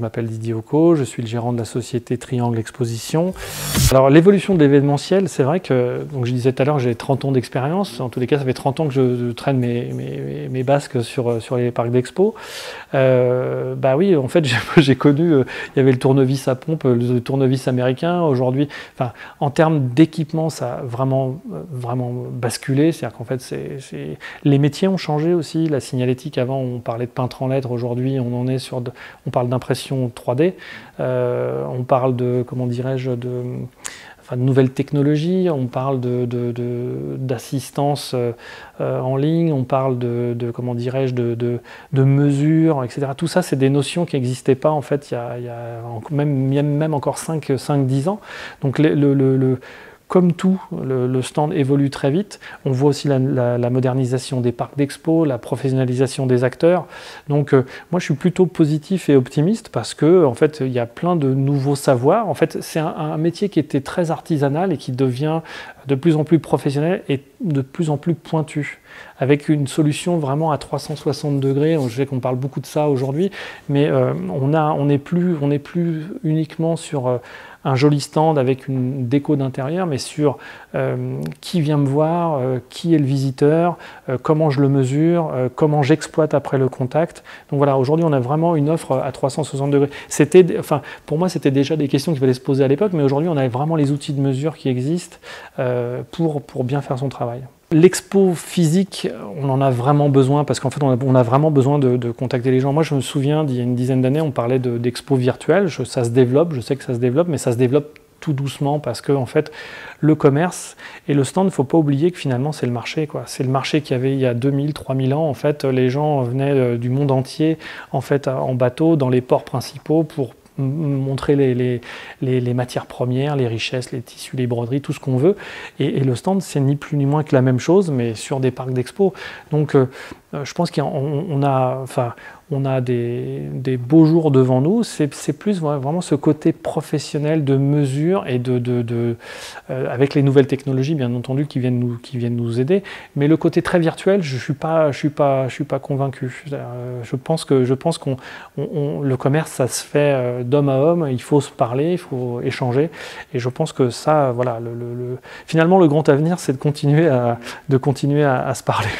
m'appelle Didier Occo, je suis le gérant de la société Triangle Exposition. Alors l'évolution de l'événementiel, c'est vrai que, donc je disais tout à l'heure, j'ai 30 ans d'expérience. En tous les cas, ça fait 30 ans que je traîne mes basques sur les parcs d'expo. Bah oui, en fait, j'ai connu, il y avait le tournevis à pompe, le tournevis américain. Aujourd'hui, enfin, en termes d'équipement, ça a vraiment basculé. C'est-à-dire qu'en fait, les métiers ont changé aussi. La signalétique, avant, on parlait de peintre en lettres. Aujourd'hui, on parle d'impression 3D. On parle de, comment dirais-je, de nouvelles technologies, on parle d'assistance en ligne, on parle comment dirais-je, de mesures, etc. Tout ça, c'est des notions qui n'existaient pas en fait il y a même encore 5-10 ans. Donc comme tout, le stand évolue très vite. On voit aussi la modernisation des parcs d'expo, la professionnalisation des acteurs. Donc moi je suis plutôt positif et optimiste parce que en fait il y a plein de nouveaux savoirs. En fait c'est un métier qui était très artisanal et qui devient de plus en plus professionnel et de plus en plus pointu, avec une solution vraiment à 360 degrés. Je sais qu'on parle beaucoup de ça aujourd'hui, mais on n'est plus uniquement sur un joli stand avec une déco d'intérieur, mais sur qui vient me voir, qui est le visiteur, comment je le mesure, comment j'exploite après le contact. Donc voilà, aujourd'hui on a vraiment une offre à 360 degrés. Pour moi c'était déjà des questions qu'il fallait se poser à l'époque, mais aujourd'hui on a vraiment les outils de mesure qui existent pour bien faire son travail. L'expo physique, on en a vraiment besoin parce qu'en fait, on a vraiment besoin de contacter les gens. Moi, je me souviens, d'il y a une dizaine d'années, on parlait d'expo virtuelle. Ça se développe, je sais que ça se développe, mais ça se développe tout doucement parce que, en fait, le commerce et le stand, il ne faut pas oublier que finalement, c'est le marché, quoi. C'est le marché qu'il y avait il y a 2000, 3000 ans. En fait, les gens venaient du monde entier, en fait, en bateau, dans les ports principaux pour montrer les matières premières, les richesses, les tissus, les broderies, tout ce qu'on veut. Et le stand, c'est ni plus ni moins que la même chose, mais sur des parcs d'expo. Donc, je pense qu'on a des beaux jours devant nous. C'est plus vraiment ce côté professionnel de mesure et avec les nouvelles technologies, bien entendu, qui viennent nous aider. Mais le côté très virtuel, je suis pas convaincu. Je pense que le commerce, ça se fait d'homme à homme. Il faut se parler, il faut échanger. Et je pense que ça, voilà, finalement, le grand avenir, c'est de continuer à se parler.